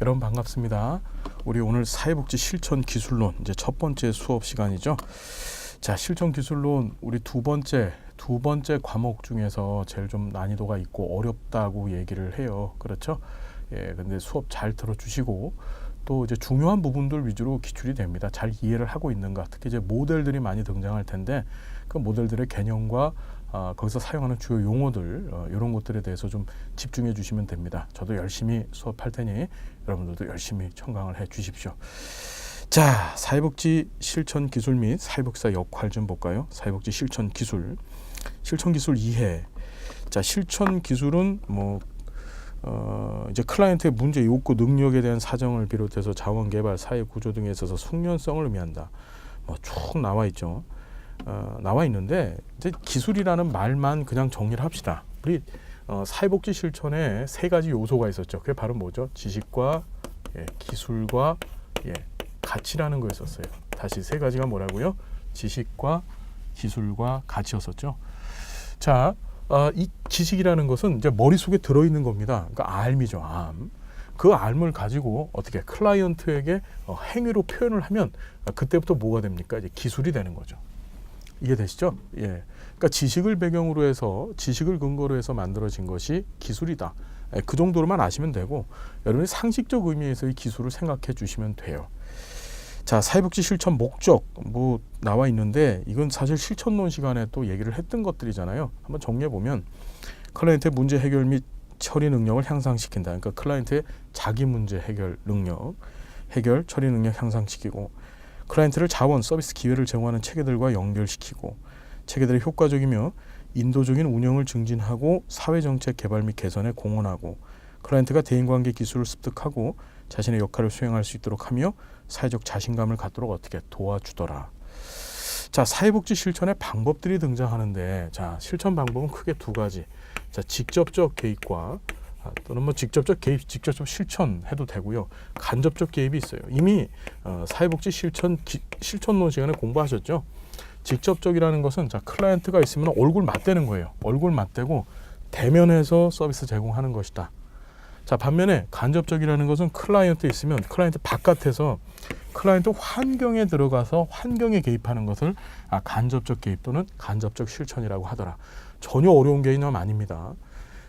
여러분 반갑습니다. 우리 오늘 사회복지 실천 기술론 이제 첫 번째 수업 시간이죠. 자, 실천 기술론 우리 두 번째 과목 중에서 제일 좀 난이도가 있고 어렵다고 얘기를 해요. 그렇죠? 예, 근데 수업 잘 들어주시고 또 이제 중요한 부분들 위주로 기출이 됩니다. 잘 이해를 하고 있는가? 특히 이제 모델들이 많이 등장할 텐데 그 모델들의 개념과 거기서 사용하는 주요 용어들 이런 것들에 대해서 좀 집중해 주시면 됩니다. 저도 열심히 수업할 테니 여러분들도 열심히 청강을 해 주십시오. 자, 사회복지 실천 기술 및 사회복지사 역할 좀 볼까요? 사회복지 실천 기술 이해. 자, 실천 기술은 이제 클라이언트의 문제, 욕구, 능력에 대한 사정을 비롯해서 자원 개발, 사회 구조 등에 있어서 숙련성을 의미한다. 쭉 나와 있죠. 나와 있는데 이제 기술이라는 말만 그냥 정리를 합시다. 우리 사회복지 실천에 세 가지 요소가 있었죠. 그게 바로 뭐죠? 지식과 기술과 가치라는 거였었어요. 다시 세 가지가 뭐라고요? 지식과 기술과 가치였었죠. 자, 이 지식이라는 것은 이제 머릿속에 들어있는 겁니다. 그러니까 알미죠, 암. 그 알을 가지고 어떻게 클라이언트에게 행위로 표현을 하면 그때부터 뭐가 됩니까? 이제 기술이 되는 거죠. 이해되시죠? 예. 그러니까 지식을 배경으로 해서 지식을 근거로 해서 만들어진 것이 기술이다. 그 정도로만 아시면 되고 여러분이 상식적 의미에서의 기술을 생각해 주시면 돼요. 자, 사회복지 실천 목적 나와 있는데 이건 사실 실천론 시간에 또 얘기를 했던 것들이잖아요. 한번 정리해 보면 클라이언트의 문제 해결 및 처리 능력을 향상시킨다. 그러니까 클라이언트의 자기 문제 해결 처리 능력 향상시키고 클라이언트를 자원, 서비스 기회를 제공하는 체계들과 연결시키고 체계들이 효과적이며 인도적인 운영을 증진하고 사회정책 개발 및 개선에 공헌하고 클라이언트가 대인관계 기술을 습득하고 자신의 역할을 수행할 수 있도록 하며 사회적 자신감을 갖도록 어떻게 도와주더라. 자, 사회복지 실천의 방법들이 등장하는데 자, 실천 방법은 크게 두 가지. 자, 직접적 개입과 또는 직접적 개입, 직접적 실천해도 되고요. 간접적 개입이 있어요. 이미 사회복지 실천론 시간에 공부하셨죠? 직접적이라는 것은 자, 클라이언트가 있으면 얼굴 맞대는 거예요. 얼굴 맞대고 대면해서 서비스 제공하는 것이다. 자, 반면에 간접적이라는 것은 클라이언트 있으면 클라이언트 바깥에서 클라이언트 환경에 들어가서 환경에 개입하는 것을 간접적 개입 또는 간접적 실천이라고 하더라. 전혀 어려운 개념 아닙니다.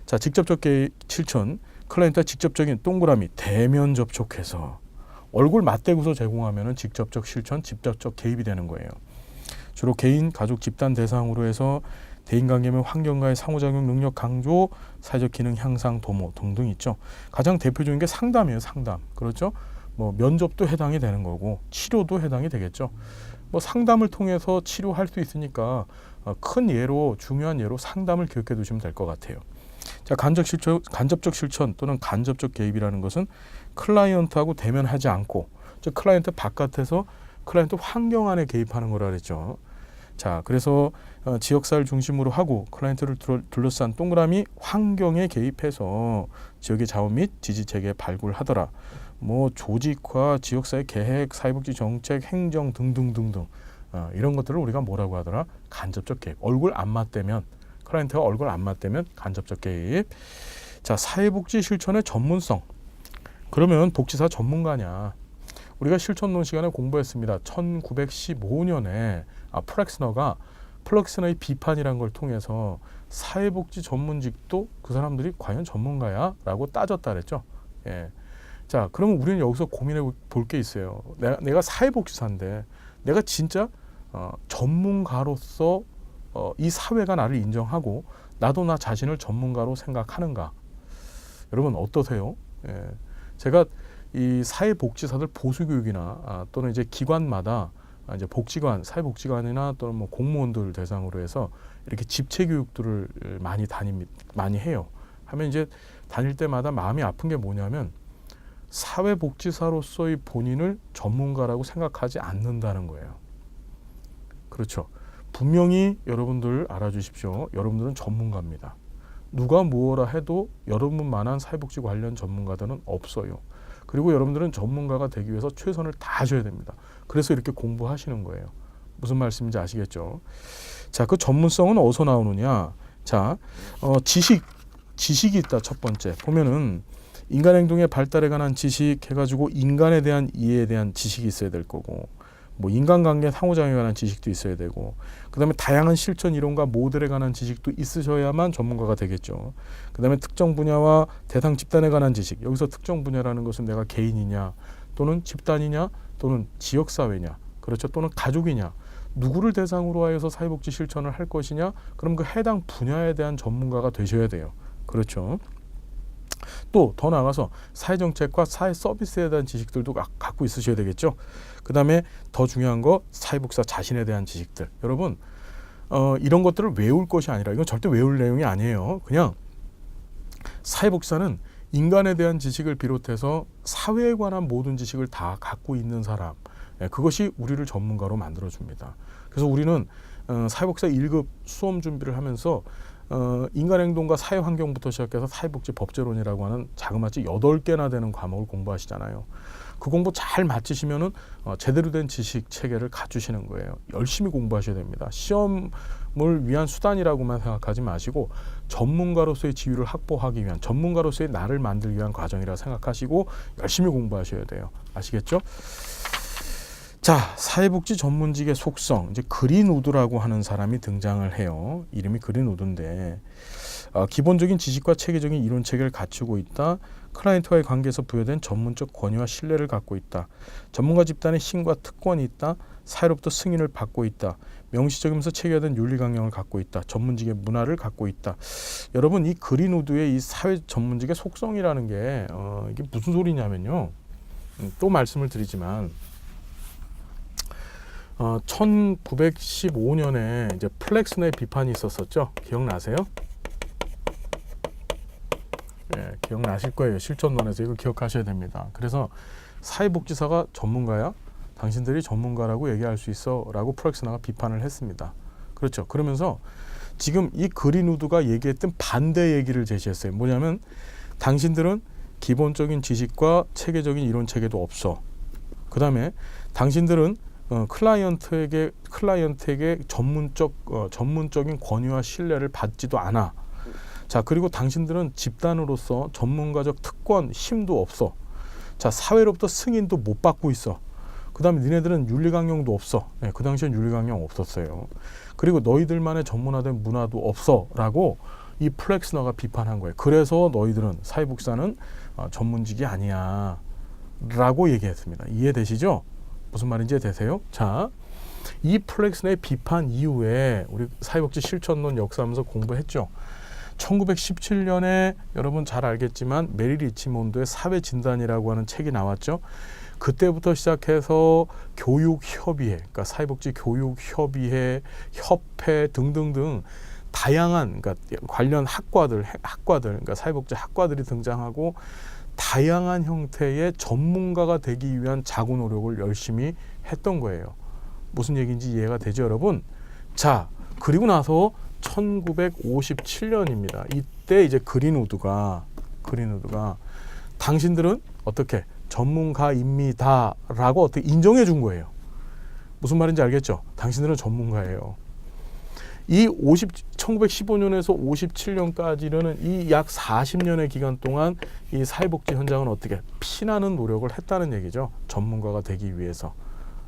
자, 직접적 개입 실천, 클라이언트와 직접적인 동그라미 대면 접촉해서 얼굴 맞대고서 제공하면은 직접적 실천, 직접적 개입이 되는 거예요. 주로 개인, 가족, 집단 대상으로 해서 대인관계 및 환경과의 상호작용 능력 강조, 사회적 기능 향상 도모 등등 있죠. 가장 대표적인 게 상담이에요. 상담. 그렇죠? 면접도 해당이 되는 거고 치료도 해당이 되겠죠. 상담을 통해서 치료할 수 있으니까 큰 예로 중요한 예로 상담을 기억해 두시면 될 것 같아요. 자, 간접적 실천 또는 간접적 개입이라는 것은 클라이언트하고 대면하지 않고 즉 클라이언트 바깥에서 클라이언트 환경 안에 개입하는 거라 그랬죠. 자, 그래서 지역사회를 중심으로 하고 클라이언트를 둘러싼 동그라미 환경에 개입해서 지역의 자원 및 지지체계 발굴하더라. 조직화, 지역사회 계획, 사회복지 정책, 행정 등등등등 이런 것들을 우리가 뭐라고 하더라? 간접적 개입. 얼굴 안 맞대면 클라이언트가 얼굴 안 맞대면 간접적 개입. 자, 사회복지 실천의 전문성. 그러면 복지사 전문가냐? 우리가 실천론 시간에 공부했습니다. 1915년에 플렉스너의 비판이라는 걸 통해서 사회복지 전문직도 그 사람들이 과연 전문가야? 라고 따졌다 그랬죠. 예. 자, 그러면 우리는 여기서 고민해 볼 게 있어요. 내가 사회복지사인데 내가 진짜 전문가로서 이 사회가 나를 인정하고 나도 나 자신을 전문가로 생각하는가? 여러분 어떠세요? 예. 제가 이 사회복지사들 보수교육이나 또는 이제 기관마다 이제 복지관, 사회복지관이나 또는 공무원들 대상으로 해서 이렇게 집체교육들을 많이 해요. 하면 이제 다닐 때마다 마음이 아픈 게 뭐냐면 사회복지사로서의 본인을 전문가라고 생각하지 않는다는 거예요. 그렇죠. 분명히 여러분들 알아주십시오. 여러분들은 전문가입니다. 누가 뭐라 해도 여러분만한 사회복지 관련 전문가들은 없어요. 그리고 여러분들은 전문가가 되기 위해서 최선을 다하셔야 됩니다. 그래서 이렇게 공부하시는 거예요. 무슨 말씀인지 아시겠죠? 자, 그 전문성은 어디서 나오느냐? 자, 지식이 있다. 첫 번째 보면은 인간 행동의 발달에 관한 지식 해가지고 인간에 대한 이해에 대한 지식이 있어야 될 거고, 뭐 인간관계 상호작용에 관한 지식도 있어야 되고, 그 다음에 다양한 실천 이론과 모델에 관한 지식도 있으셔야만 전문가가 되겠죠. 그 다음에 특정 분야와 대상 집단에 관한 지식, 여기서 특정 분야라는 것은 내가 개인이냐 또는 집단이냐 또는 지역사회냐, 그렇죠, 또는 가족이냐, 누구를 대상으로 하여서 사회복지 실천을 할 것이냐, 그럼 그 해당 분야에 대한 전문가가 되셔야 돼요. 그렇죠. 또 더 나아가서 사회정책과 사회서비스에 대한 지식들도 갖고 있으셔야 되겠죠. 그 다음에 더 중요한 거, 사회복지사 자신에 대한 지식들. 여러분 이런 것들을 외울 것이 아니라, 이건 절대 외울 내용이 아니에요. 그냥 사회복지사는 인간에 대한 지식을 비롯해서 사회에 관한 모든 지식을 다 갖고 있는 사람, 그것이 우리를 전문가로 만들어줍니다. 그래서 우리는 사회복지사 1급 수험 준비를 하면서 인간행동과 사회환경부터 시작해서 사회복지 법제론이라고 하는 자그마치 8개나 되는 과목을 공부하시잖아요. 그 공부 잘 마치시면은 제대로 된 지식 체계를 갖추시는 거예요. 열심히 공부하셔야 됩니다. 시험을 위한 수단이라고만 생각하지 마시고 전문가로서의 지위를 확보하기 위한, 전문가로서의 나를 만들기 위한 과정이라 생각하시고 열심히 공부하셔야 돼요. 아시겠죠? 자, 사회복지 전문직의 속성, 이제 그린우드라고 하는 사람이 등장을 해요. 이름이 그린우드인데 기본적인 지식과 체계적인 이론 체계를 갖추고 있다. 클라이언트와의 관계에서 부여된 전문적 권위와 신뢰를 갖고 있다. 전문가 집단의 힘과 특권이 있다. 사회로부터 승인을 받고 있다. 명시적이면서 체계화된 윤리 강령을 갖고 있다. 전문직의 문화를 갖고 있다. 여러분, 이 그린우드의 이 사회 전문직의 속성이라는 게 이게 무슨 소리냐면요. 또 말씀을 드리지만 1915년에 이제 플렉스너의 비판이 있었었죠. 기억나세요? 예, 기억나실 거예요. 실천론에서 이거 기억하셔야 됩니다. 그래서 사회복지사가 전문가야? 당신들이 전문가라고 얘기할 수 있어? 라고 플렉스너가 비판을 했습니다. 그렇죠. 그러면서 지금 이 그린우드가 얘기했던 반대 얘기를 제시했어요. 뭐냐면 당신들은 기본적인 지식과 체계적인 이론 체계도 없어. 그 다음에 당신들은 클라이언트에게 전문적인 권위와 신뢰를 받지도 않아. 자, 그리고 당신들은 집단으로서 전문가적 특권, 힘도 없어. 자, 사회로부터 승인도 못 받고 있어. 그 다음에 니네들은 윤리강령도 없어. 네, 그 당시엔 윤리강령 없었어요. 그리고 너희들만의 전문화된 문화도 없어 라고 이 플렉스너가 비판한 거예요. 그래서 너희들은 사회복지사는 전문직이 아니야 라고 얘기했습니다. 이해되시죠? 무슨 말인지 되세요? 자, 이 플렉스너의 비판 이후에 우리 사회복지 실천론 역사하면서 공부했죠. 1917년에 여러분 잘 알겠지만 메리 리치몬드의 사회진단이라고 하는 책이 나왔죠. 그때부터 시작해서 교육협의회, 그러니까 사회복지 교육협의회, 협회 등등등 다양한, 그러니까 관련 학과들, 그러니까 사회복지 학과들이 등장하고 다양한 형태의 전문가가 되기 위한 자구 노력을 열심히 했던 거예요. 무슨 얘기인지 이해가 되죠, 여러분? 자, 그리고 나서 1957년입니다. 이때 이제 그린우드가 당신들은 어떻게 전문가입니다라고 어떻게 인정해 준 거예요. 무슨 말인지 알겠죠? 당신들은 전문가예요. 이 1915년에서 57년까지는 이 약 40년의 기간 동안 이 사회복지 현장은 어떻게 피나는 노력을 했다는 얘기죠. 전문가가 되기 위해서.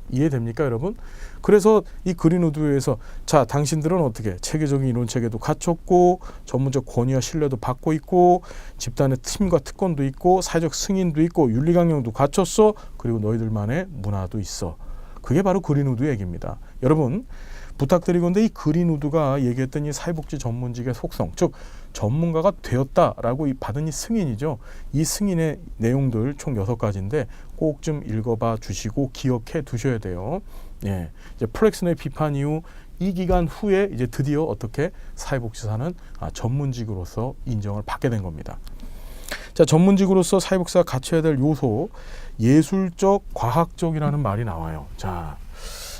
이해됩니까, 여러분? 그래서 이 그린우드에서 자, 당신들은 어떻게 체계적인 이론 체계도 갖췄고 전문적 권위와 신뢰도 받고 있고 집단의 팀과 특권도 있고 사회적 승인도 있고 윤리강령도 갖췄어. 그리고 너희들만의 문화도 있어. 그게 바로 그린우드 얘기입니다. 여러분, 부탁드리건데 이 그린우드가 얘기했던 이 사회복지 전문직의 속성, 즉 전문가가 되었다라고 받은 이 승인이죠. 이 승인의 내용들 총 6가지인데 꼭 좀 읽어봐 주시고 기억해 두셔야 돼요. 예, 이제 플렉스너의 비판 이후 이 기간 후에 이제 드디어 어떻게 사회복지사는 전문직으로서 인정을 받게 된 겁니다. 자, 전문직으로서 사회복지사가 갖춰야 될 요소, 예술적, 과학적이라는 말이 나와요. 자,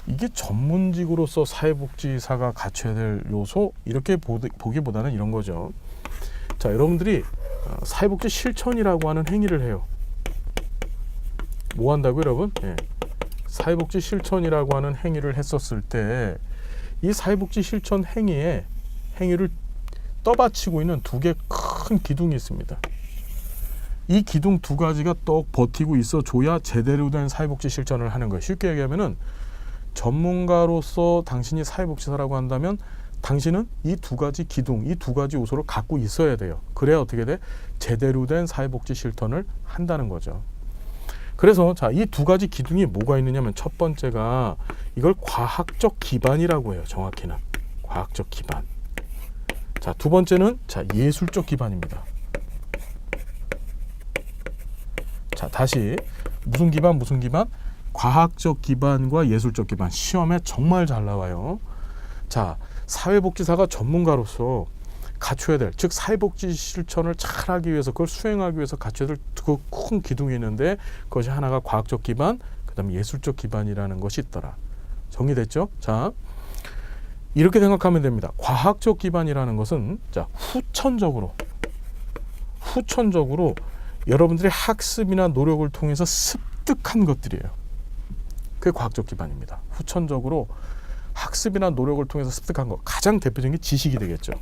이게 전문직으로서 사회복지사가 갖춰야 될 요소, 이렇게 보기보다는 이런 거죠. 자, 여러분들이 사회복지 실천이라고 하는 행위를 해요. 뭐 한다고요, 여러분? 예. 사회복지 실천이라고 하는 행위를 했었을 때 이 사회복지 실천 행위를 떠받치고 있는 2개 큰 기둥이 있습니다. 이 기둥 두 가지가 떡 버티고 있어 줘야 제대로 된 사회복지 실천을 하는 거예요. 쉽게 얘기하면은 전문가로서 당신이 사회복지사라고 한다면 당신은 이 두 가지 기둥, 이 두 가지 요소를 갖고 있어야 돼요. 그래야 어떻게 돼? 제대로 된 사회복지 실천을 한다는 거죠. 그래서 자, 이 두 가지 기둥이 뭐가 있느냐면 첫 번째가 이걸 과학적 기반이라고 해요. 정확히는 과학적 기반. 자, 두 번째는 자, 예술적 기반입니다. 자, 다시 무슨 기반 무슨 기반? 과학적 기반과 예술적 기반. 시험에 정말 잘 나와요. 자, 사회복지사가 전문가로서 갖춰야 될, 즉 사회복지 실천을 잘하기 위해서 그걸 수행하기 위해서 갖춰야 될 그 큰 기둥이 있는데 그것이 하나가 과학적 기반, 그 다음에 예술적 기반이라는 것이 있더라. 정리됐죠? 자, 이렇게 생각하면 됩니다. 과학적 기반이라는 것은 자, 후천적으로 여러분들의 학습이나 노력을 통해서 습득한 것들이에요. 그게 과학적 기반입니다. 후천적으로 학습이나 노력을 통해서 습득한 것. 가장 대표적인 게 지식이 되겠죠.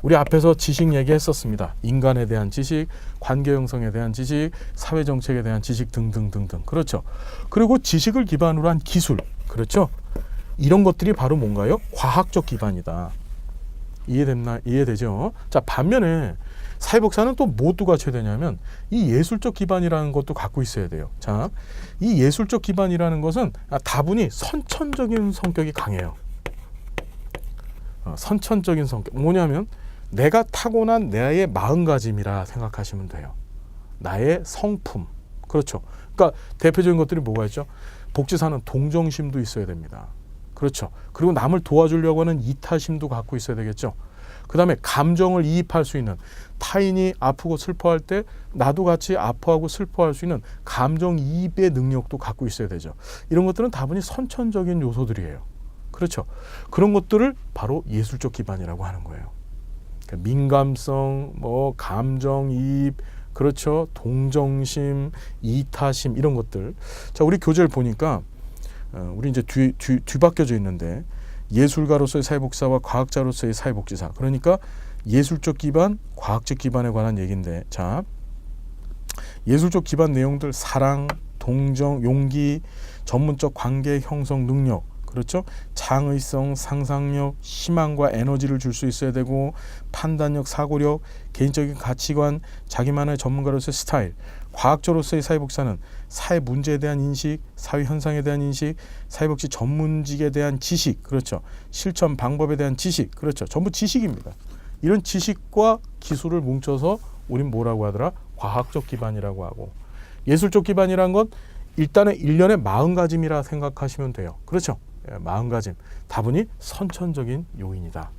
우리 앞에서 지식 얘기했었습니다. 인간에 대한 지식, 관계 형성에 대한 지식, 사회 정책에 대한 지식 등등등등. 그렇죠. 그리고 지식을 기반으로 한 기술. 그렇죠. 이런 것들이 바로 뭔가요? 과학적 기반이다. 이해되죠? 자, 반면에 사회복사는 또 뭐 갖춰야 되냐면 이 예술적 기반이라는 것도 갖고 있어야 돼요. 자, 이 예술적 기반이라는 것은 다분히 선천적인 성격이 강해요. 선천적인 성격. 뭐냐면 내가 타고난 나의 마음가짐이라 생각하시면 돼요. 나의 성품. 그렇죠. 그러니까 대표적인 것들이 뭐가 있죠? 복지사는 동정심도 있어야 됩니다. 그렇죠. 그리고 남을 도와주려고 하는 이타심도 갖고 있어야 되겠죠. 그 다음에 감정을 이입할 수 있는, 타인이 아프고 슬퍼할 때 나도 같이 아파하고 슬퍼할 수 있는 감정이입의 능력도 갖고 있어야 되죠. 이런 것들은 다분히 선천적인 요소들이에요. 그렇죠. 그런 것들을 바로 예술적 기반이라고 하는 거예요. 그러니까 민감성, 감정이입, 그렇죠. 동정심, 이타심 이런 것들. 자, 우리 교재를 보니까 우리 이제 뒤바뀌어져 있는데 예술가로서의 사회복지사와 과학자로서의 사회복지사. 그러니까 예술적 기반, 과학적 기반에 관한 얘기인데, 자, 예술적 기반 내용들 사랑, 동정, 용기, 전문적 관계 형성 능력, 그렇죠? 창의성, 상상력, 희망과 에너지를 줄 수 있어야 되고 판단력, 사고력, 개인적인 가치관, 자기만의 전문가로서의 스타일. 과학자로서의 사회복지사는 사회 문제에 대한 인식, 사회 현상에 대한 인식, 사회복지 전문직에 대한 지식, 그렇죠. 실천 방법에 대한 지식, 그렇죠. 전부 지식입니다. 이런 지식과 기술을 뭉쳐서 우린 뭐라고 하더라? 과학적 기반이라고 하고, 예술적 기반이란 건 일단은 일련의 마음가짐이라 생각하시면 돼요. 그렇죠. 마음가짐. 다분히 선천적인 요인이다.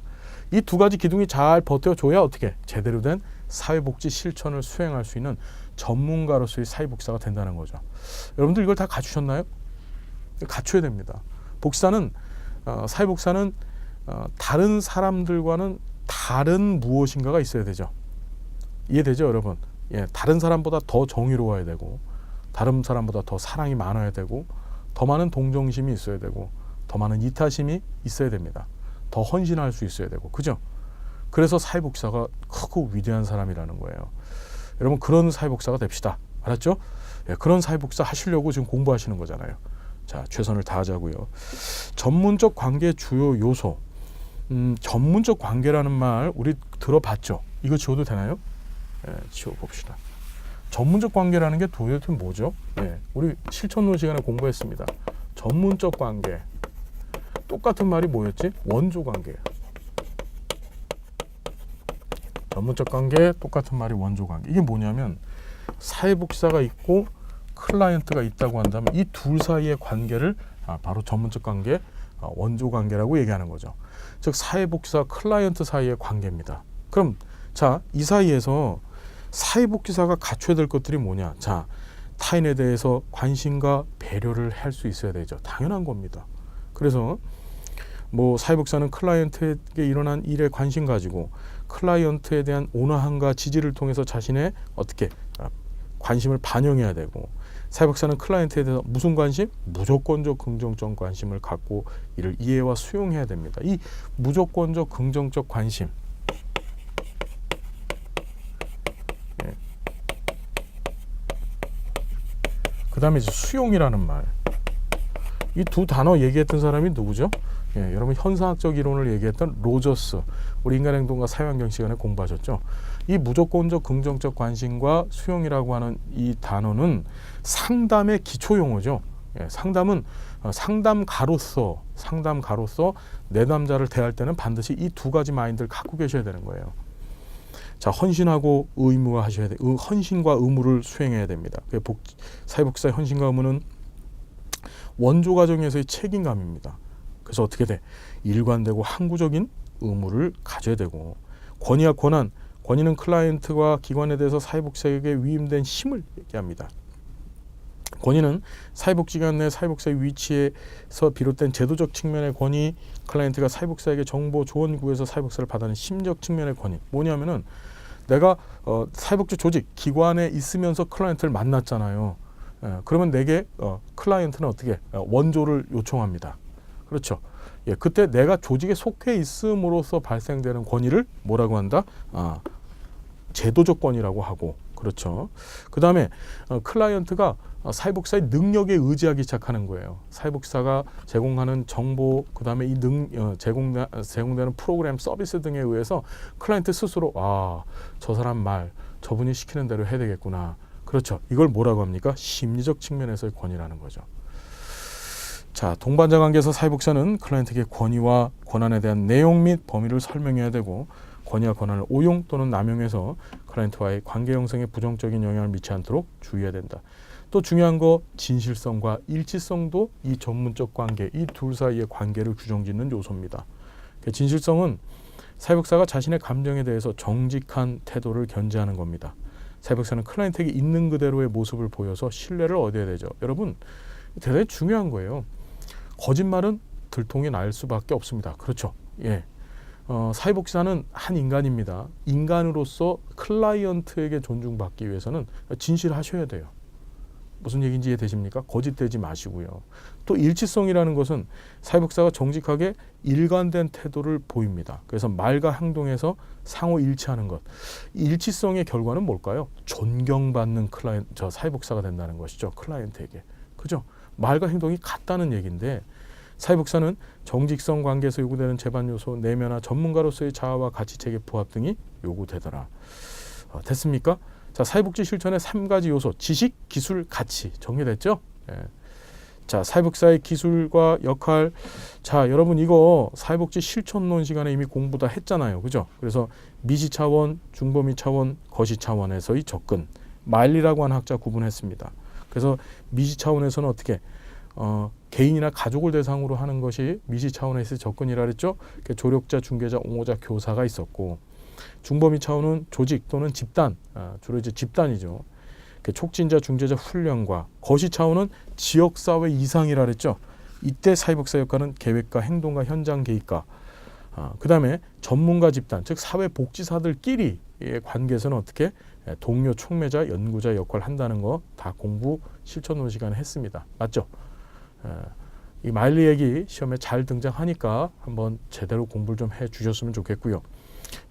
이 두 가지 기둥이 잘 버텨줘야 어떻게 제대로 된 사회복지 실천을 수행할 수 있는 전문가로서의 사회복지사가 된다는 거죠. 여러분들 이걸 다 갖추셨나요? 갖춰야 됩니다. 복지사는 사회복지사는 다른 사람들과는 다른 무엇인가가 있어야 되죠. 이해되죠, 여러분? 예, 다른 사람보다 더 정의로워야 되고, 다른 사람보다 더 사랑이 많아야 되고, 더 많은 동정심이 있어야 되고, 더 많은 이타심이 있어야 됩니다. 더 헌신할 수 있어야 되고, 그죠? 그래서 사회복지사가 크고 위대한 사람이라는 거예요. 여러분, 그런 사회복지사가 됩시다. 알았죠? 예, 그런 사회복지사 하시려고 지금 공부하시는 거잖아요. 자, 최선을 다하자고요. 전문적 관계 주요 요소. 전문적 관계라는 말 우리 들어봤죠? 이거 지워도 되나요? 예, 지워봅시다. 전문적 관계라는 게 도대체 뭐죠? 예, 우리 실천론 시간에 공부했습니다. 전문적 관계. 똑같은 말이 뭐였지? 원조 관계. 전문적 관계, 똑같은 말이 원조 관계. 이게 뭐냐면 사회복지사가 있고 클라이언트가 있다고 한다면 이 둘 사이의 관계를 바로 전문적 관계, 원조 관계라고 얘기하는 거죠. 즉 사회복지사 클라이언트 사이의 관계입니다. 그럼 자, 이 사이에서 사회복지사가 갖춰야 될 것들이 뭐냐? 자, 타인에 대해서 관심과 배려를 할 수 있어야 되죠. 당연한 겁니다. 그래서 사회복지사는 클라이언트에게 일어난 일에 관심 가지고 클라이언트에 대한 온화함과 지지를 통해서 자신의 관심을 반영해야 되고, 사회복지사는 클라이언트에 대해서 무슨 관심? 무조건적 긍정적 관심을 갖고 이를 이해와 수용해야 됩니다. 이 무조건적 긍정적 관심, 그 다음에 수용이라는 말. 이 두 단어 얘기했던 사람이 누구죠? 예, 여러분 현상학적 이론을 얘기했던 로저스. 우리 인간행동과 사회환경 시간에 공부하셨죠? 이 무조건적 긍정적 관심과 수용이라고 하는 이 단어는 상담의 기초 용어죠. 예, 상담은 상담가로서 내담자를 대할 때는 반드시 이 두 가지 마인드를 갖고 계셔야 되는 거예요. 자, 헌신하고 의무화 하셔야 돼. 헌신과 의무를 수행해야 됩니다. 사회복지사의 헌신과 의무는 원조 과정에서의 책임감입니다. 그래서 어떻게 돼? 일관되고 항구적인 의무를 가져야 되고, 권위와 권위는 클라이언트와 기관에 대해서 사회복지사에게 위임된 힘을 얘기합니다. 권위는 사회복지기관 내 사회복지사의 위치에서 비롯된 제도적 측면의 권위, 클라이언트가 사회복지사에게 정보 조언 구해서 사회복지사를 받아는 심적 측면의 권위. 뭐냐면은 내가 사회복지 조직, 기관에 있으면서 클라이언트를 만났잖아요. 그러면 내게 클라이언트는 어떻게 원조를 요청합니다. 그렇죠. 예, 그때 내가 조직에 속해 있음으로써 발생되는 권위를 뭐라고 한다? 제도적 권위라고 하고, 그렇죠. 그 다음에 클라이언트가 사회복지사의 능력에 의지하기 시작하는 거예요. 사회복지사가 제공하는 정보, 그 다음에 이 제공되는 프로그램, 서비스 등에 의해서 클라이언트 스스로 저 사람 말, 저분이 시키는 대로 해야 되겠구나. 그렇죠. 이걸 뭐라고 합니까? 심리적 측면에서의 권위라는 거죠. 자, 동반자 관계에서 사회복지사는 클라이언트에게 권위와 권한에 대한 내용 및 범위를 설명해야 되고, 권위와 권한을 오용 또는 남용해서 클라이언트와의 관계 형성에 부정적인 영향을 미치지 않도록 주의해야 된다. 또 중요한 거, 진실성과 일치성도 이 전문적 관계, 이 둘 사이의 관계를 규정짓는 요소입니다. 진실성은 사회복지사가 자신의 감정에 대해서 정직한 태도를 견지하는 겁니다. 사회복지사는 클라이언트에게 있는 그대로의 모습을 보여서 신뢰를 얻어야 되죠. 여러분, 대단히 중요한 거예요. 거짓말은 들통이 날 수밖에 없습니다. 그렇죠. 예. 사회복지사는 한 인간입니다. 인간으로서 클라이언트에게 존중받기 위해서는 진실하셔야 돼요. 무슨 얘기인지 이해되십니까? 거짓되지 마시고요. 또 일치성이라는 것은 사회복지사가 정직하게 일관된 태도를 보입니다. 그래서 말과 행동에서 상호 일치하는 것. 일치성의 결과는 뭘까요? 존경받는 사회복지사가 된다는 것이죠. 클라이언트에게. 그죠? 말과 행동이 같다는 얘기인데, 사회복지사는 정직성 관계에서 요구되는 제반 요소, 내면화, 전문가로서의 자아와 가치체계 부합 등이 요구되더라. 됐습니까? 자, 사회복지 실천의 3가지 요소, 지식, 기술, 가치 정리됐죠? 예. 자, 사회복지사의 기술과 역할. 자, 여러분 이거 사회복지 실천론 시간에 이미 공부 다 했잖아요. 그죠? 그래서 미시 차원, 중범위 차원, 거시 차원에서의 접근, 마일리라고 하는 학자 구분했습니다. 그래서 미시 차원에서는 어떻게 개인이나 가족을 대상으로 하는 것이 미시 차원에서의 접근이라 그랬죠. 조력자, 중개자, 옹호자, 교사가 있었고, 중범위 차원은 조직 또는 집단, 주로 이제 집단이죠. 촉진자, 중재자, 훈련과, 거시 차원은 지역사회 이상이라 그랬죠. 이때 사회복지사 역할은 계획과 행동과 현장 개입과, 그 다음에 전문가 집단, 즉 사회복지사들끼리의 관계에서는 어떻게 동료, 촉매자, 연구자 역할을 한다는 거 다 공부 실천론 시간에 했습니다. 맞죠? 이 마일리 얘기 시험에 잘 등장하니까 한번 제대로 공부를 좀 해주셨으면 좋겠고요.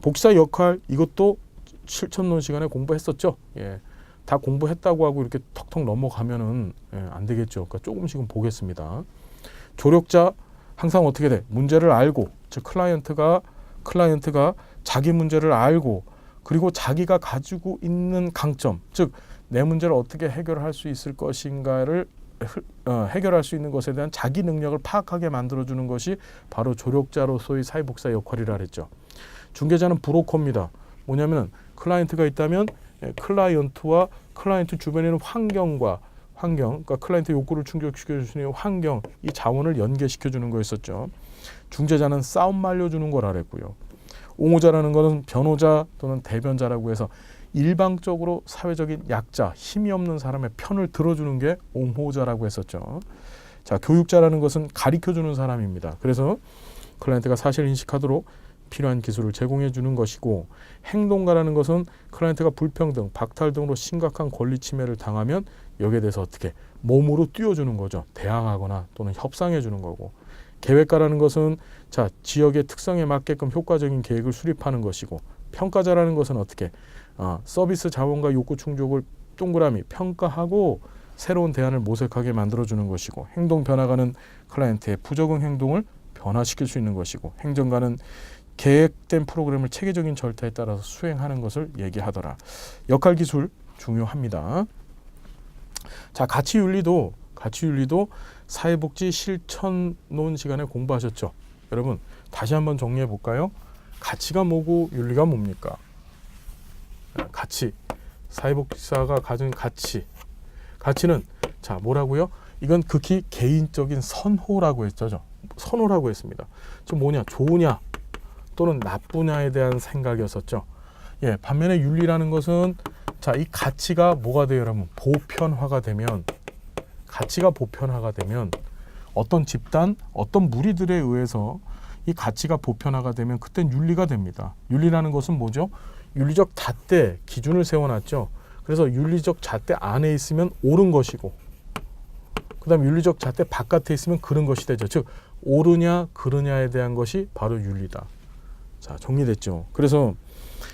복지사 역할, 이것도 실천론 시간에 공부했었죠. 예, 다 공부했다고 하고 이렇게 턱턱 넘어가면은 안 되겠죠. 그러니까 조금씩은 보겠습니다. 조력자, 항상 어떻게 돼? 문제를 알고, 즉 클라이언트가 자기 문제를 알고, 그리고 자기가 가지고 있는 강점, 즉 내 문제를 어떻게 해결할 수 있을 것인가를 해결할 수 있는 것에 대한 자기 능력을 파악하게 만들어주는 것이 바로 조력자로서의 사회복지사 역할이라 그랬죠. 중개자는 브로커입니다. 뭐냐면 클라이언트가 있다면 클라이언트와 클라이언트 주변에 있는 환경, 그러니까 클라이언트 욕구를 충족시켜 주는 환경, 이 자원을 연계시켜 주는 거였었죠. 중재자는 싸움 말려주는 거라 그랬고요. 옹호자라는 것은 변호자 또는 대변자라고 해서 일방적으로 사회적인 약자, 힘이 없는 사람의 편을 들어주는 게 옹호자라고 했었죠. 자, 교육자라는 것은 가르쳐주는 사람입니다. 그래서 클라이언트가 사실 인식하도록 필요한 기술을 제공해 주는 것이고, 행동가라는 것은 클라이언트가 불평등, 박탈 등으로 심각한 권리 침해를 당하면 여기에 대해서 어떻게 몸으로 띄워주는 거죠. 대항하거나 또는 협상해 주는 거고, 계획가라는 것은 자, 지역의 특성에 맞게끔 효과적인 계획을 수립하는 것이고, 평가자라는 것은 어떻게 서비스 자원과 욕구 충족을 동그라미 평가하고 새로운 대안을 모색하게 만들어주는 것이고, 행동 변화가는 클라이언트의 부적응 행동을 변화시킬 수 있는 것이고, 행정가는 계획된 프로그램을 체계적인 절차에 따라서 수행하는 것을 얘기하더라. 역할 기술 중요합니다. 자, 가치윤리도 사회복지 실천론 시간에 공부하셨죠? 여러분 다시 한번 정리해 볼까요? 가치가 뭐고 윤리가 뭡니까? 가치, 사회복지사가 가진 가치는 자 뭐라고요? 이건 극히 개인적인 선호라고 했죠. 선호라고 했습니다. 좀 뭐냐, 좋으냐 또는 나쁘냐에 대한 생각이었었죠. 예, 반면에 윤리라는 것은 자, 이 가치가 뭐가 돼요, 여러분? 가치가 보편화가 되면 어떤 집단, 어떤 무리들에 의해서 이 가치가 보편화가 되면 그땐 윤리가 됩니다. 윤리라는 것은 뭐죠? 윤리적 잣대, 기준을 세워놨죠. 그래서 윤리적 잣대 안에 있으면 옳은 것이고, 그 다음 윤리적 잣대 바깥에 있으면 그른 것이 되죠. 즉 옳으냐 그르냐에 대한 것이 바로 윤리다. 자, 정리됐죠. 그래서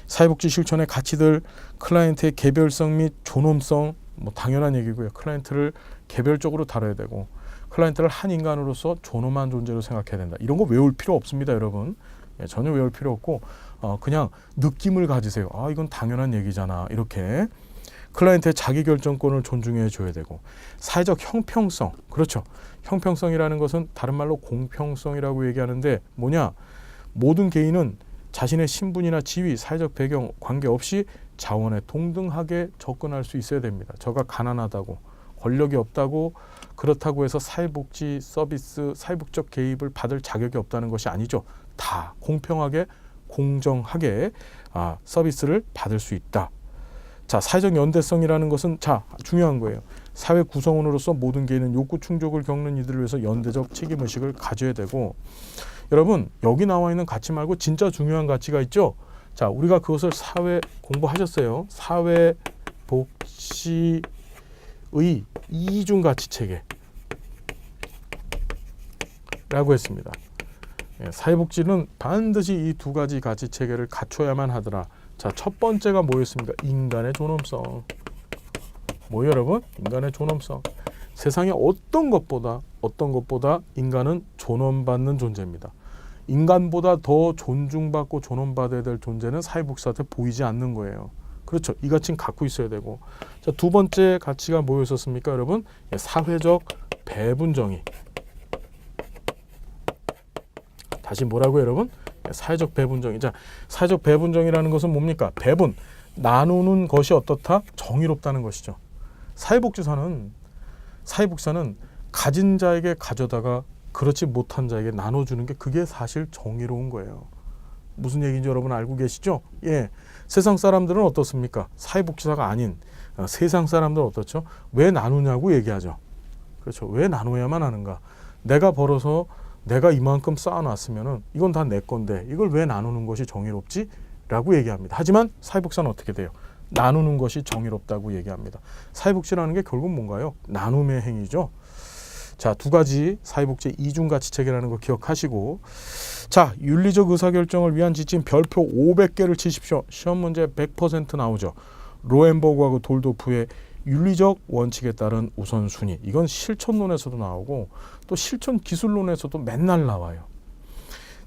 사회복지 실천의 가치들, 클라이언트의 개별성 및 존엄성, 뭐 당연한 얘기고요. 클라이언트를 개별적으로 다뤄야 되고, 클라이언트를 한 인간으로서 존엄한 존재로 생각해야 된다. 이런 거 외울 필요 없습니다, 여러분. 예, 전혀 외울 필요 없고 그냥 느낌을 가지세요. 아, 이건 당연한 얘기잖아. 이렇게 클라이언트의 자기결정권을 존중해 줘야 되고, 사회적 형평성, 그렇죠. 형평성이라는 것은 다른 말로 공평성이라고 얘기하는데 뭐냐, 모든 개인은 자신의 신분이나 지위, 사회적 배경 관계없이 자원에 동등하게 접근할 수 있어야 됩니다. 저가 가난하다고, 권력이 없다고, 그렇다고 해서 사회복지 서비스, 사회복지적 개입을 받을 자격이 없다는 것이 아니죠. 다 공평하게, 공정하게 서비스를 받을 수 있다. 자, 사회적 연대성이라는 것은 자, 중요한 거예요. 사회 구성원으로서 모든 개인은 욕구 충족을 겪는 이들을 위해서 연대적 책임의식을 가져야 되고, 여러분 여기 나와 있는 가치 말고 진짜 중요한 가치가 있죠. 자, 우리가 그것을 사회 공부하셨어요. 사회복지의 이중 가치 체계라고 했습니다. 예, 사회복지는 반드시 이 두 가지 가치 체계를 갖춰야만 하더라. 자, 첫 번째가 뭐였습니까? 인간의 존엄성. 뭐예요, 여러분? 인간의 존엄성. 세상에 어떤 것보다 인간은 존엄받는 존재입니다. 인간보다 더 존중받고 존엄받아야 될 존재는 사회복지사한테 보이지 않는 거예요. 그렇죠. 이 가치는 갖고 있어야 되고. 자, 두 번째 가치가 뭐였었습니까, 여러분? 예, 사회적 배분정의. 다시 뭐라고요, 여러분? 예, 사회적 배분정의. 자, 사회적 배분정의라는 것은 뭡니까? 배분, 나누는 것이 어떻다? 정의롭다는 것이죠. 사회복지사는 가진 자에게 가져다가 그렇지 못한 자에게 나눠주는 게 그게 사실 정의로운 거예요. 무슨 얘기인지 여러분 알고 계시죠? 예, 세상 사람들은 어떻습니까? 사회복지사가 아닌 세상 사람들은 어떻죠? 왜 나누냐고 얘기하죠. 그렇죠. 왜 나눠야만 하는가? 내가 벌어서 내가 이만큼 쌓아놨으면은 이건 다 내 건데 이걸 왜 나누는 것이 정의롭지? 라고 얘기합니다. 하지만 사회복지사는 어떻게 돼요? 나누는 것이 정의롭다고 얘기합니다. 사회복지라는 게 결국 뭔가요? 나눔의 행위죠. 자, 두 가지 사회복지 이중가치 체계라는 거 기억하시고, 자, 윤리적 의사결정을 위한 지침 별표 500개를 치십시오. 시험 문제 100% 나오죠. 로엔버그하고 돌도프의 윤리적 원칙에 따른 우선순위. 이건 실천론에서도 나오고 또 실천 기술론에서도 맨날 나와요.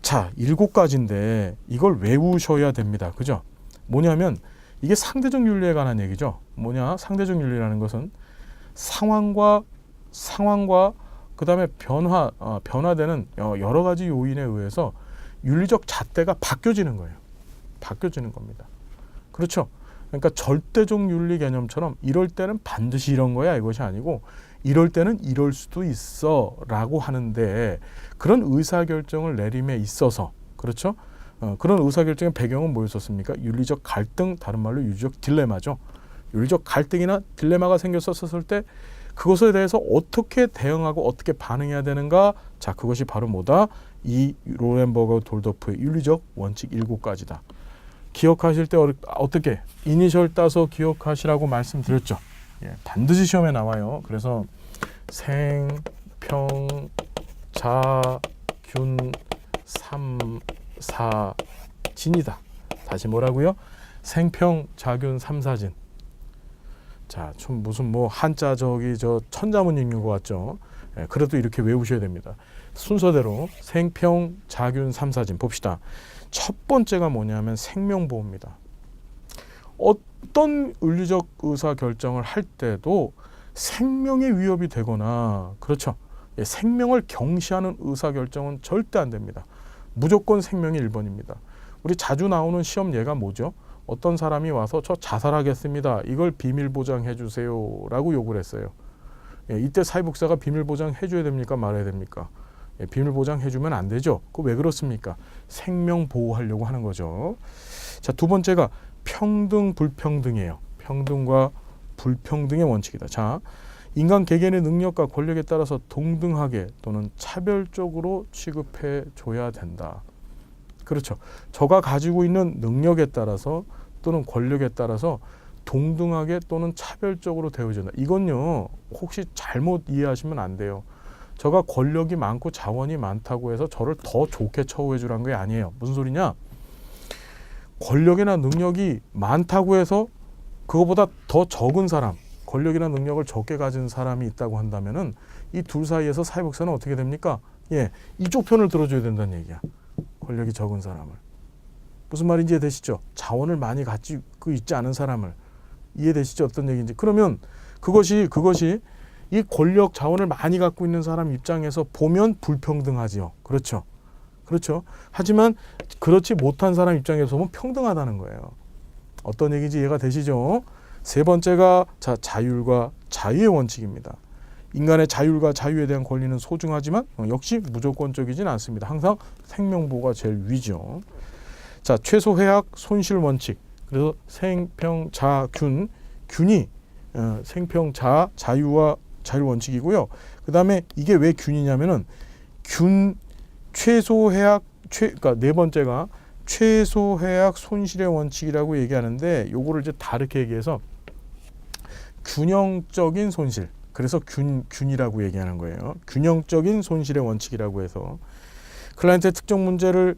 자, 7가지인데 이걸 외우셔야 됩니다. 그죠? 뭐냐면 이게 상대적 윤리에 관한 얘기죠. 뭐냐? 상대적 윤리라는 것은 상황과 그다음에 변화되는 여러 가지 요인에 의해서 윤리적 잣대가 바뀌어지는 거예요. 바뀌어지는 겁니다. 그렇죠? 그러니까 절대적 윤리 개념처럼 이럴 때는 반드시 이런 거야 이것이 아니고 이럴 때는 이럴 수도 있어 라고 하는데, 그런 의사결정을 내림에 있어서, 그렇죠? 그런 의사결정의 배경은 뭐였었습니까? 윤리적 갈등, 다른 말로 윤리적 딜레마죠. 윤리적 갈등이나 딜레마가 생겼었을 때 그것에 대해서 어떻게 대응하고 어떻게 반응해야 되는가? 자, 그것이 바로 뭐다? 이 로렌버그 돌도프의 윤리적 원칙 7가지다. 기억하실 때 어떻게? 이니셜 따서 기억하시라고 말씀드렸죠. 예, 반드시 시험에 나와요. 그래서 생, 평, 자, 균, 삼, 사, 진이다. 다시 뭐라고요? 생평, 자균, 삼사진. 자, 좀 무슨 뭐 한자 저 천자문 읽는 것 같죠? 예, 그래도 이렇게 외우셔야 됩니다. 순서대로 생평 자균 삼사진 봅시다. 첫 번째가 뭐냐면 생명보호입니다. 어떤 윤리적 의사 결정을 할 때도 생명의 위협이 되거나 그렇죠. 예, 생명을 경시하는 의사 결정은 절대 안 됩니다. 무조건 생명이 1번입니다. 우리 자주 나오는 시험 예가 뭐죠? 어떤 사람이 와서 저 자살하겠습니다. 이걸 비밀 보장해 주세요 라고 요구를 했어요. 예, 이때 사회복지사가 비밀 보장해 줘야 됩니까? 말아야 됩니까? 예, 비밀 보장해 주면 안 되죠. 그거 왜 그렇습니까? 생명 보호하려고 하는 거죠. 자, 두 번째가 평등 불평등이에요. 평등과 불평등의 원칙이다. 자, 인간 개개인의 능력과 권력에 따라서 동등하게 또는 차별적으로 취급해 줘야 된다. 그렇죠. 저가 가지고 있는 능력에 따라서 또는 권력에 따라서 동등하게 또는 차별적으로 대우해준다. 이건요, 혹시 잘못 이해하시면 안 돼요. 저가 권력이 많고 자원이 많다고 해서 저를 더 좋게 처우해 주라는 게 아니에요. 무슨 소리냐? 권력이나 능력이 많다고 해서 그거보다 더 적은 사람, 권력이나 능력을 적게 가진 사람이 있다고 한다면은 이 둘 사이에서 사회복지사는 어떻게 됩니까? 예, 이쪽 편을 들어줘야 된다는 얘기야. 권력이 적은 사람을. 무슨 말인지 이해되시죠? 자원을 많이 가지고 있지 않은 사람을. 이해되시죠? 어떤 얘기인지. 그러면 그것이 이 권력 자원을 많이 갖고 있는 사람 입장에서 보면 불평등하지요. 그렇죠. 그렇죠. 하지만 그렇지 못한 사람 입장에서 보면 평등하다는 거예요. 어떤 얘기인지 이해가 되시죠? 세 번째가 자율과 자유의 원칙입니다. 인간의 자율과 자유에 대한 권리는 소중하지만 역시 무조건적이진 않습니다. 항상 생명보호가 제일 위죠. 자, 최소 해악 손실 원칙. 그래서 생평자균, 균이 생평자 자유와 자율 원칙이고요. 그 다음에 이게 왜 균이냐면은 최소 해악 그러니까 네 번째가 최소 해악 손실의 원칙이라고 얘기하는데 요거를 이제 다르게 얘기해서 균형적인 손실. 그래서 균이라고 얘기하는 거예요. 균형적인 손실의 원칙이라고 해서 클라이언트의 특정 문제를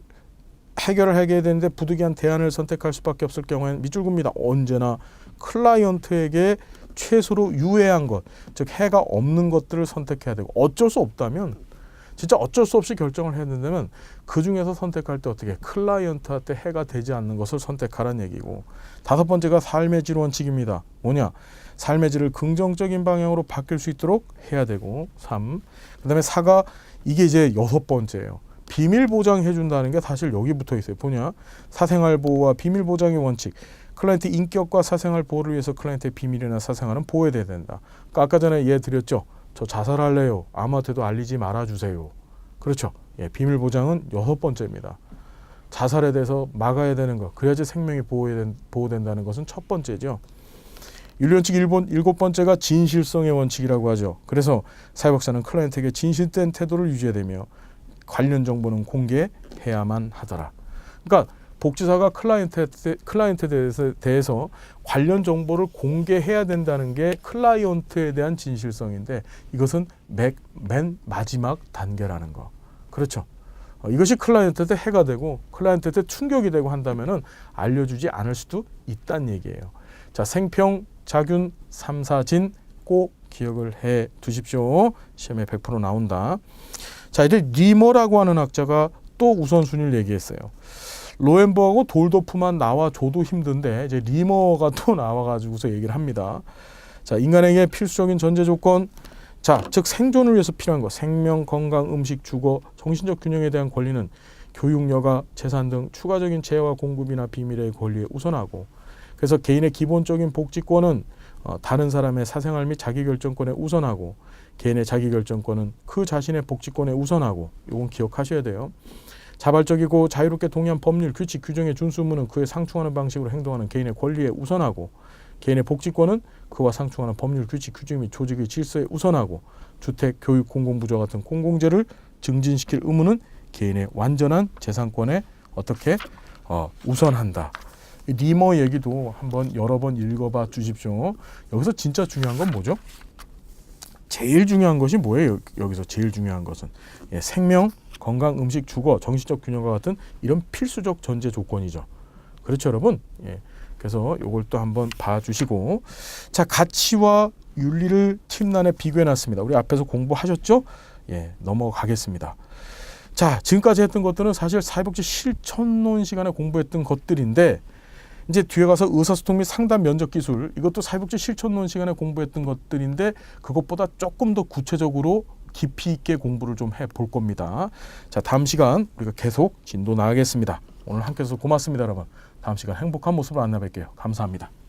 해결을 하게 되는데 부득이한 대안을 선택할 수밖에 없을 경우에는 밑줄 긋습니다. 언제나 클라이언트에게 최소로 유해한 것, 즉 해가 없는 것들을 선택해야 되고 어쩔 수 없다면 진짜 어쩔 수 없이 결정을 해야 된다면 그 중에서 선택할 때 어떻게 클라이언트한테 해가 되지 않는 것을 선택하라는 얘기고 다섯 번째가 삶의 질 원칙입니다. 뭐냐? 삶의 질을 긍정적인 방향으로 바뀔 수 있도록 해야 되고 3. 그다음에 4가 이게 이제 여섯 번째예요. 비밀 보장해 준다는 게 사실 여기 붙어 있어요. 뭐냐? 사생활 보호와 비밀 보장의 원칙. 클라이언트 인격과 사생활 보호를 위해서 클라이언트의 비밀이나 사생활은 보호해야 된다. 그러니까 아까 전에 예 드렸죠. 저 자살할래요. 아무한테도 알리지 말아주세요. 그렇죠. 예, 비밀 보장은 여섯 번째입니다. 자살에 대해서 막아야 되는 것. 그래야지 생명이 보호된다는 것은 첫 번째죠. 윤리원칙 일곱 번째가 진실성의 원칙이라고 하죠. 그래서 사회복지사는 클라이언트에게 진실된 태도를 유지해야 되며 관련 정보는 공개해야만 하더라. 그러니까 복지사가 클라이언트에 대해서 관련 정보를 공개해야 된다는 게 클라이언트에 대한 진실성인데 이것은 맨 마지막 단계라는 거. 그렇죠. 이것이 클라이언트한테 해가 되고 클라이언트한테 충격이 되고 한다면은 알려주지 않을 수도 있다는 얘기예요. 자, 생평, 자균, 삼사진 꼭 기억을 해 두십시오. 시험에 100% 나온다. 자, 이제 리머라고 하는 학자가 또 우선순위를 얘기했어요. 로엔버하고 돌도프만 나와줘도 힘든데 이제 리머가 또 나와가지고서 얘기를 합니다. 자, 인간에게 필수적인 전제 조건, 자, 즉 생존을 위해서 필요한 것, 생명, 건강, 음식, 주거, 정신적 균형에 대한 권리는 교육, 여가, 재산 등 추가적인 재해와 공급이나 비밀의 권리에 우선하고, 그래서 개인의 기본적인 복지권은 다른 사람의 사생활 및 자기결정권에 우선하고, 개인의 자기결정권은 그 자신의 복지권에 우선하고, 이건 기억하셔야 돼요. 자발적이고 자유롭게 동의한 법률, 규칙, 규정의 준수 의무는 그에 상충하는 방식으로 행동하는 개인의 권리에 우선하고, 개인의 복지권은 그와 상충하는 법률, 규칙, 규정 및 조직의 질서에 우선하고, 주택, 교육, 공공부조 같은 공공재를 증진시킬 의무는 개인의 완전한 재산권에 어떻게 우선한다. 리머 얘기도 한번 여러 번 읽어봐 주십시오. 여기서 진짜 중요한 건 뭐죠? 제일 중요한 것이 뭐예요? 여기서 제일 중요한 것은 생명, 건강, 음식, 주거, 정신적 균형과 같은 이런 필수적 전제 조건이죠. 그렇죠, 여러분? 그래서 이걸 또 한번 봐주시고, 자, 가치와 윤리를 팀란에 비교해놨습니다. 우리 앞에서 공부하셨죠? 예, 넘어가겠습니다. 자, 지금까지 했던 것들은 사실 사회복지 실천론 시간에 공부했던 것들인데, 이제 뒤에 가서 의사소통 및 상담 면접 기술, 이것도 사회복지 실천론 시간에 공부했던 것들인데 그것보다 조금 더 구체적으로 깊이 있게 공부를 좀 해볼 겁니다. 자, 다음 시간 우리가 계속 진도 나가겠습니다. 오늘 함께 해서 고맙습니다, 여러분. 다음 시간 행복한 모습으로 만나 뵐게요. 감사합니다.